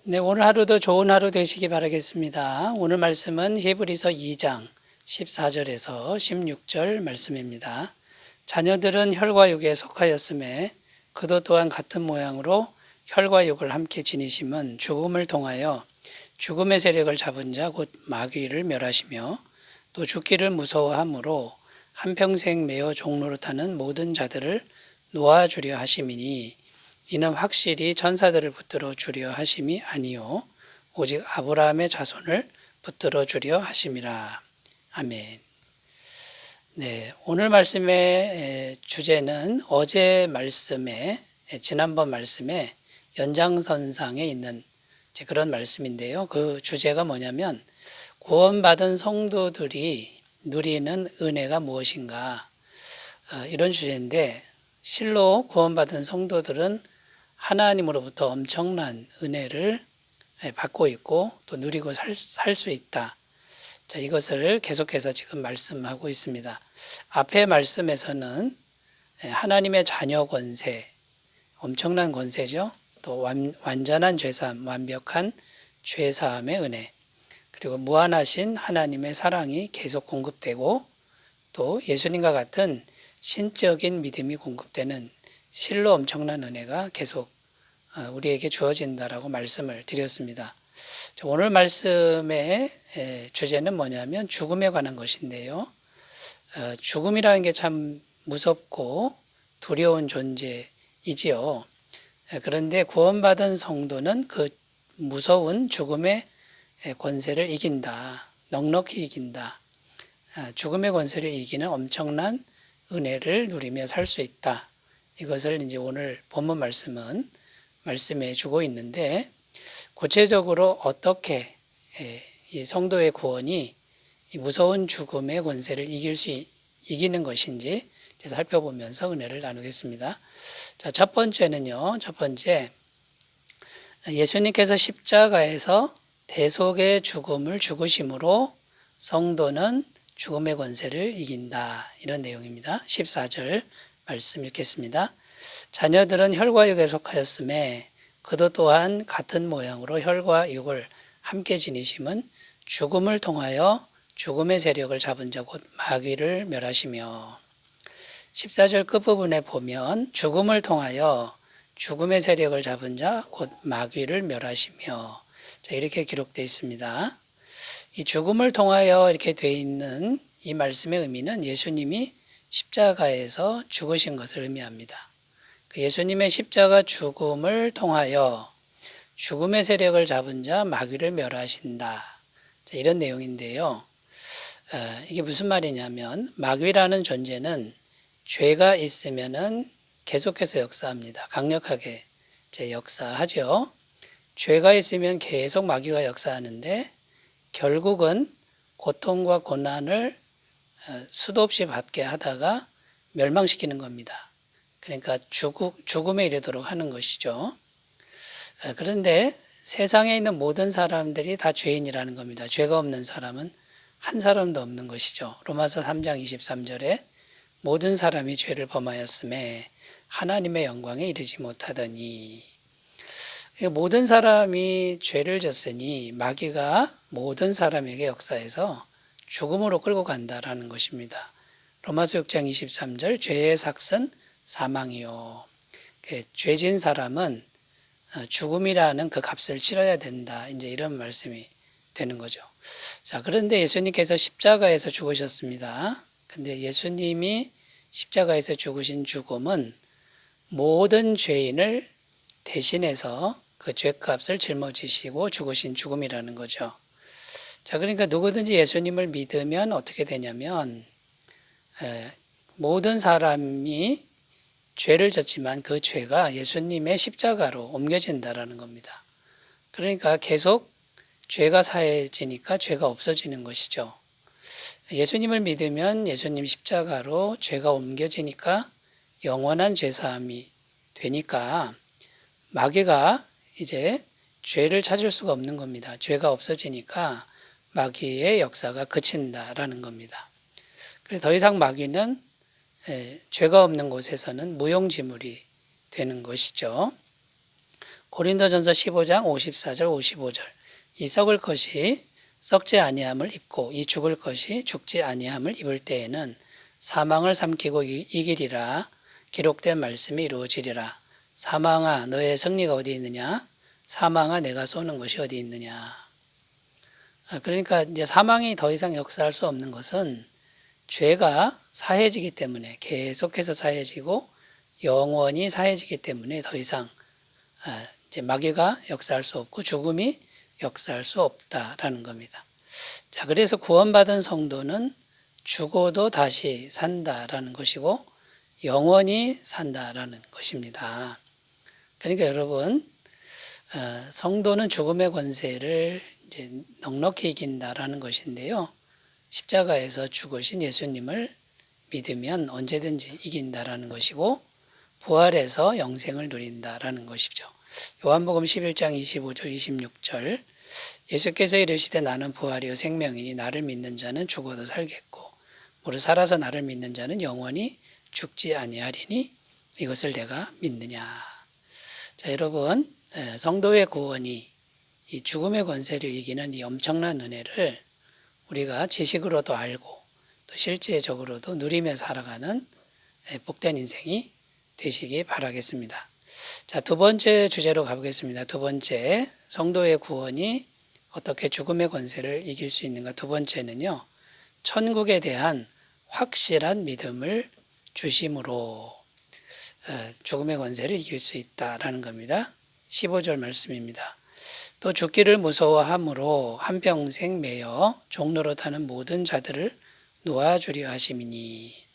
네, 오늘 하루도 좋은 하루 되시기 바라겠습니다. 오늘 말씀은 히브리서 2장 14절에서 16절 말씀입니다. 자녀들은 혈과 육에 속하였음에 그도 또한 같은 모양으로 혈과 육을 함께 지니심은 죽음을 통하여 죽음의 세력을 잡은 자 곧 마귀를 멸하시며 또 죽기를 무서워함으로 한평생 매어 종로로 타는 모든 자들을 놓아주려 하심이니 이는 확실히 천사들을 붙들어 주려 하심이 아니요 오직 아브라함의 자손을 붙들어 주려 하심이라. 아멘. 네, 오늘 말씀의 주제는 어제 말씀에 지난번 말씀에 연장선상에 있는 그런 말씀인데요. 그 주제가 뭐냐면 구원받은 성도들이 누리는 은혜가 무엇인가, 이런 주제인데, 실로 구원받은 성도들은 하나님으로부터 엄청난 은혜를 받고 있고 또 누리고 살 수 있다. 자, 이것을 계속해서 지금 말씀하고 있습니다. 앞의 말씀에서는 하나님의 자녀 권세, 엄청난 권세죠. 또 완전한 죄사함, 완벽한 죄사함의 은혜, 그리고 무한하신 하나님의 사랑이 계속 공급되고 또 예수님과 같은 신적인 믿음이 공급되는 실로 엄청난 은혜가 계속 우리에게 주어진다라고 말씀을 드렸습니다. 오늘 말씀의 주제는 뭐냐면 죽음에 관한 것인데요. 죽음이라는 게 참 무섭고 두려운 존재이지요. 그런데 구원받은 성도는 그 무서운 죽음의 권세를 이긴다. 넉넉히 이긴다. 죽음의 권세를 이기는 엄청난 은혜를 누리며 살 수 있다. 이것을 이제 오늘 본문 말씀은 말씀해 주고 있는데, 구체적으로 어떻게 이 성도의 구원이 이 무서운 죽음의 권세를 이기는 것인지 살펴보면서 은혜를 나누겠습니다. 자, 첫 번째는요. 첫 번째, 예수님께서 십자가에서 대속의 죽음을 죽으심으로 성도는 죽음의 권세를 이긴다. 이런 내용입니다. 14절 말씀 읽겠습니다. 자녀들은 혈과 육에 속하였음에 그도 또한 같은 모양으로 혈과 육을 함께 지니심은 죽음을 통하여 죽음의 세력을 잡은 자 곧 마귀를 멸하시며. 14절 끝부분에 보면 죽음을 통하여 죽음의 세력을 잡은 자 곧 마귀를 멸하시며, 이렇게 기록되어 있습니다. 이 죽음을 통하여 이렇게 되어 있는 이 말씀의 의미는 예수님이 십자가에서 죽으신 것을 의미합니다. 예수님의 십자가 죽음을 통하여 죽음의 세력을 잡은 자 마귀를 멸하신다. 이런 내용인데요. 이게 무슨 말이냐면 마귀라는 존재는 죄가 있으면은 계속해서 역사합니다. 강력하게 역사하죠. 죄가 있으면 계속 마귀가 역사하는데 결국은 고통과 고난을 수도 없이 받게 하다가 멸망시키는 겁니다. 그러니까 죽음에 이르도록 하는 것이죠. 그런데 세상에 있는 모든 사람들이 다 죄인이라는 겁니다. 죄가 없는 사람은 한 사람도 없는 것이죠. 로마서 3장 23절에 모든 사람이 죄를 범하였음에 하나님의 영광에 이르지 못하더니, 모든 사람이 죄를 졌으니 마귀가 모든 사람에게 역사해서 죽음으로 끌고 간다라는 것입니다. 로마서 6장 23절 죄의 삭은 사망이요. 죄진 사람은 죽음이라는 그 값을 치러야 된다. 이제 이런 말씀이 되는 거죠. 자, 그런데 예수님께서 십자가에서 죽으셨습니다. 근데 예수님이 십자가에서 죽으신 죽음은 모든 죄인을 대신해서 그 죄값을 짊어지시고 죽으신 죽음이라는 거죠. 자, 그러니까 누구든지 예수님을 믿으면 어떻게 되냐면 모든 사람이 죄를 졌지만 그 죄가 예수님의 십자가로 옮겨진다라는 겁니다. 그러니까 계속 죄가 사해지니까 죄가 없어지는 것이죠. 예수님을 믿으면 예수님 십자가로 죄가 옮겨지니까 영원한 죄사함이 되니까 마귀가 이제 죄를 찾을 수가 없는 겁니다. 죄가 없어지니까 마귀의 역사가 그친다라는 겁니다. 그래서 더 이상 마귀는 죄가 없는 곳에서는 무용지물이 되는 것이죠. 고린도전서 15장 54절 55절 이 썩을 것이 썩지 아니함을 입고 이 죽을 것이 죽지 아니함을 입을 때에는 사망을 삼키고 이기리라 기록된 말씀이 이루어지리라. 사망아 너의 승리가 어디 있느냐? 사망아 내가 쏘는 것이 어디 있느냐? 그러니까 이제 사망이 더 이상 역사할 수 없는 것은 죄가 사해지기 때문에 계속해서 사해지고 영원히 사해지기 때문에 더 이상 이제 마귀가 역사할 수 없고 죽음이 역사할 수 없다라는 겁니다. 자, 그래서 구원받은 성도는 죽어도 다시 산다라는 것이고 영원히 산다라는 것입니다. 그러니까 여러분, 성도는 죽음의 권세를 이제 넉넉히 이긴다라는 것인데요. 십자가에서 죽으신 예수님을 믿으면 언제든지 이긴다라는 것이고 부활해서 영생을 누린다라는 것이죠. 요한복음 11장 25절 26절 예수께서 이르시되 나는 부활이요 생명이니 나를 믿는 자는 죽어도 살겠고 무릇 살아서 나를 믿는 자는 영원히 죽지 아니하리니 이것을 내가 믿느냐. 자, 여러분, 성도의 구원이 이 죽음의 권세를 이기는 이 엄청난 은혜를 우리가 지식으로도 알고 또 실제적으로도 누리며 살아가는 복된 인생이 되시기 바라겠습니다. 자, 두 번째 주제로 가보겠습니다. 두 번째, 성도의 구원이 어떻게 죽음의 권세를 이길 수 있는가. 두 번째는요, 천국에 대한 확실한 믿음을 주심으로 죽음의 권세를 이길 수 있다라는 겁니다. 15절 말씀입니다. 또 죽기를 무서워함으로 한평생 매여 종로로 타는 모든 자들을 놓아주려 하심이니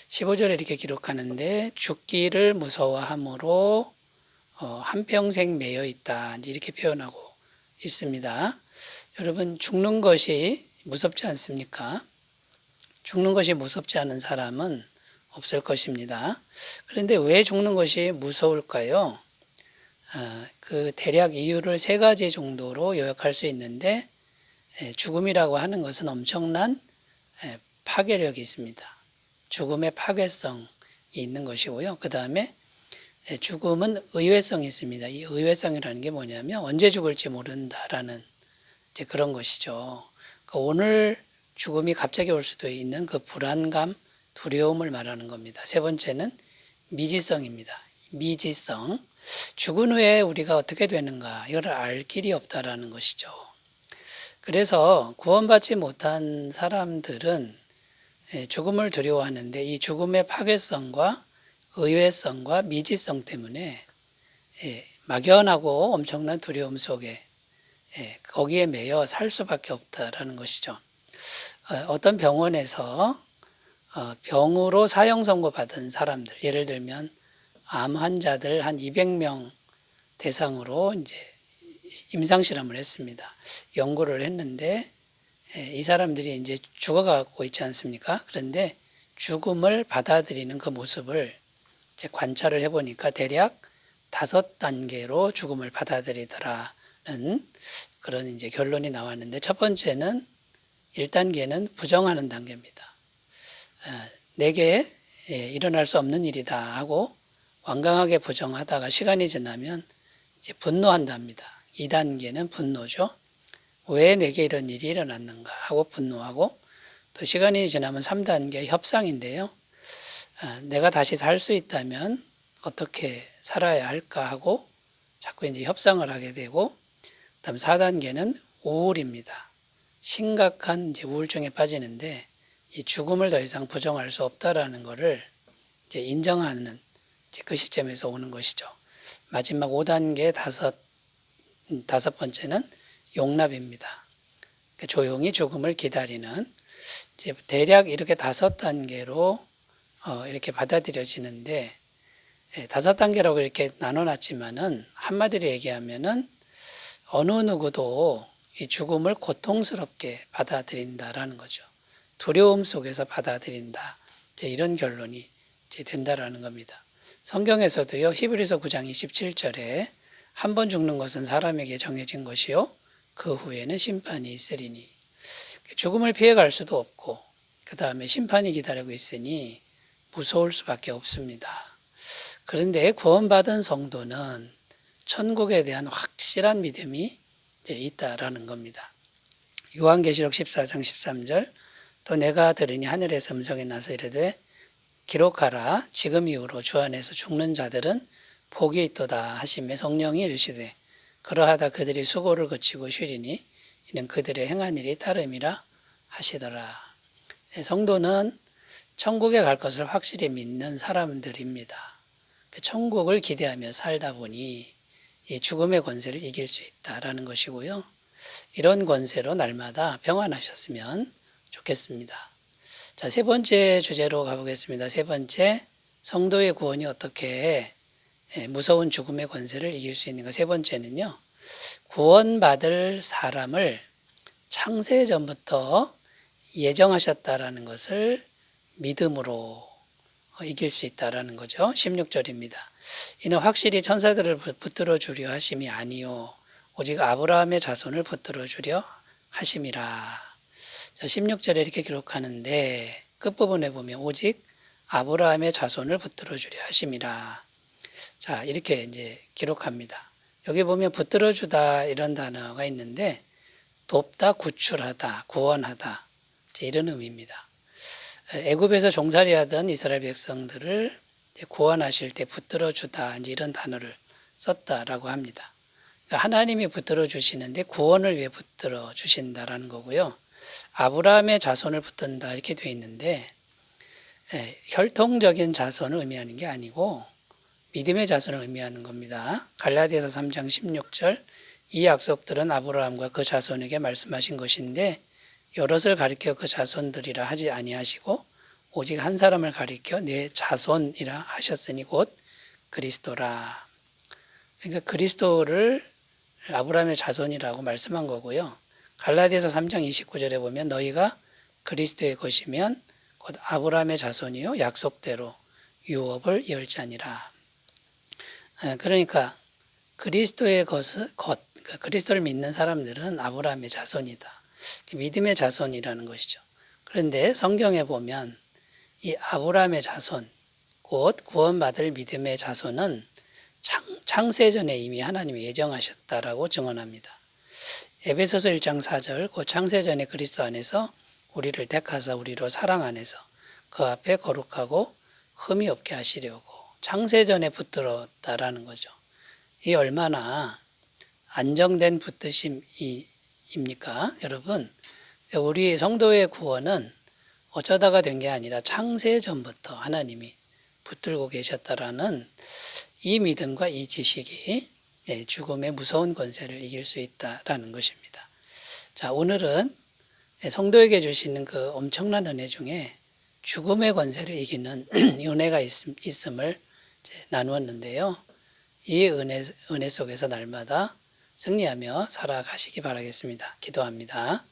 15절에 이렇게 기록하는데 죽기를 무서워함으로 한평생 매여 있다 이렇게 표현하고 있습니다. 여러분 죽는 것이 무섭지 않습니까? 죽는 것이 무섭지 않은 사람은 없을 것입니다. 그런데 왜 죽는 것이 무서울까요? 그 대략 이유를 세 가지 정도로 요약할 수 있는데 죽음이라고 하는 것은 엄청난 파괴력이 있습니다. 죽음의 파괴성이 있는 것이고요. 그 다음에 죽음은 의외성이 있습니다. 이 의외성이라는 게 뭐냐면 언제 죽을지 모른다라는 이제 그런 것이죠. 그러니까 오늘 죽음이 갑자기 올 수도 있는 그 불안감, 두려움을 말하는 겁니다. 세 번째는 미지성입니다. 미지성. 죽은 후에 우리가 어떻게 되는가 이걸 알 길이 없다라는 것이죠. 그래서 구원받지 못한 사람들은 죽음을 두려워하는데 이 죽음의 파괴성과 의외성과 미지성 때문에 막연하고 엄청난 두려움 속에 거기에 매여 살 수밖에 없다라는 것이죠. 어떤 병원에서 병으로 사형 선고 받은 사람들, 예를 들면 암 환자들 한 200명 대상으로 이제 임상 실험을 했습니다. 연구를 했는데 이 사람들이 이제 죽어가고 있지 않습니까? 그런데 죽음을 받아들이는 그 모습을 이제 관찰을 해보니까 대략 5단계로 죽음을 받아들이더라는 그런 이제 결론이 나왔는데 첫 번째는 1단계는 부정하는 단계입니다. 내게 일어날 수 없는 일이다 하고 완강하게 부정하다가 시간이 지나면 이제 분노한답니다. 2단계는 분노죠. 왜 내게 이런 일이 일어났는가 하고 분노하고 또 시간이 지나면 3단계 협상인데요. 내가 다시 살 수 있다면 어떻게 살아야 할까 하고 자꾸 이제 협상을 하게 되고 그다음 4단계는 우울입니다. 심각한 이제 우울증에 빠지는데 이 죽음을 더 이상 부정할 수 없다라는 것을 이제 인정하는 이제 그 시점에서 오는 것이죠. 마지막 5단계 다섯 번째는 용납입니다. 그러니까 조용히 죽음을 기다리는 이제 대략 이렇게 5단계로 이렇게 받아들여지는데 5단계라고 이렇게 나눠놨지만은 한마디로 얘기하면은 어느 누구도 이 죽음을 고통스럽게 받아들인다라는 거죠. 두려움 속에서 받아들인다. 이제 이런 결론이 이제 된다라는 겁니다. 성경에서도요, 히브리서 9장 27절에 한 번 죽는 것은 사람에게 정해진 것이요, 그 후에는 심판이 있으리니. 죽음을 피해갈 수도 없고, 그 다음에 심판이 기다리고 있으니 무서울 수밖에 없습니다. 그런데 구원받은 성도는 천국에 대한 확실한 믿음이 이제 있다라는 겁니다. 요한계시록 14장 13절 또 내가 들으니 하늘에서 음성이 나서 이르되 기록하라 지금 이후로 주 안에서 죽는 자들은 복이 있도다 하시며 성령이 이르시되 그러하다 그들이 수고를 거치고 쉬리니 이는 그들의 행한 일이 따름이라 하시더라. 성도는 천국에 갈 것을 확실히 믿는 사람들입니다. 천국을 기대하며 살다 보니 이 죽음의 권세를 이길 수 있다라는 것이고요. 이런 권세로 날마다 평안하셨으면 좋겠습니다. 자, 세 번째 주제로 가보겠습니다. 세 번째, 성도의 구원이 어떻게 무서운 죽음의 권세를 이길 수 있는가. 세 번째는요, 구원받을 사람을 창세전부터 예정하셨다라는 것을 믿음으로 이길 수 있다라는 거죠. 16절입니다. 이는 확실히 천사들을 붙들어 주려 하심이 아니요 오직 아브라함의 자손을 붙들어 주려 하심이라. 16절에 이렇게 기록하는데 끝부분에 보면 오직 아브라함의 자손을 붙들어 주려 하심이라. 자, 이렇게 이제 기록합니다. 여기 보면 붙들어 주다 이런 단어가 있는데 돕다, 구출하다, 구원하다 이런 의미입니다. 애굽에서 종살이하던 이스라엘 백성들을 구원하실 때 붙들어 주다 이런 단어를 썼다라고 합니다. 그러니까 하나님이 붙들어 주시는데 구원을 위해 붙들어 주신다라는 거고요. 아브라함의 자손을 붙든다 이렇게 되어 있는데 혈통적인 자손을 의미하는 게 아니고 믿음의 자손을 의미하는 겁니다. 갈라디아서 3장 16절 이 약속들은 아브라함과 그 자손에게 말씀하신 것인데 여럿을 가리켜 그 자손들이라 하지 아니하시고 오직 한 사람을 가리켜 내 자손이라 하셨으니 곧 그리스도라. 그러니까 그리스도를 아브라함의 자손이라고 말씀한 거고요. 갈라디아서 3장 29절에 보면 너희가 그리스도의 것이면 곧 아브라함의 자손이요 약속대로 유업을 이을자니라. 그러니까 그리스도의 그러니까 그리스도를 믿는 사람들은 아브라함의 자손이다. 믿음의 자손이라는 것이죠. 그런데 성경에 보면 이 아브라함의 자손, 곧 구원받을 믿음의 자손은 창세전에 이미 하나님이 예정하셨다라고 증언합니다. 에베소서 1장 4절 곧 창세전에 그리스도 안에서 우리를 택하사 우리로 사랑 안에서 그 앞에 거룩하고 흠이 없게 하시려고 창세전에 붙들었다라는 거죠. 이 얼마나 안정된 붙드심입니까? 여러분, 우리 성도의 구원은 어쩌다가 된 게 아니라 창세전부터 하나님이 붙들고 계셨다라는 이 믿음과 이 지식이 죽음의 무서운 권세를 이길 수 있다라는 것입니다. 자, 오늘은 성도에게 주시는 그 엄청난 은혜 중에 죽음의 권세를 이기는 은혜가 있음을 나누었는데요. 이 은혜 속에서 날마다 승리하며 살아가시기 바라겠습니다. 기도합니다.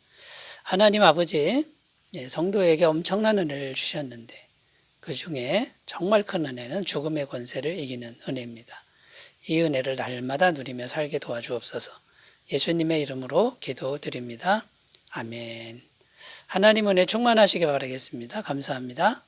하나님 아버지, 성도에게 엄청난 은혜를 주셨는데 그 중에 정말 큰 은혜는 죽음의 권세를 이기는 은혜입니다. 이 은혜를 날마다 누리며 살게 도와주옵소서. 예수님의 이름으로 기도드립니다. 아멘. 하나님 은혜 충만하시기 바라겠습니다. 감사합니다.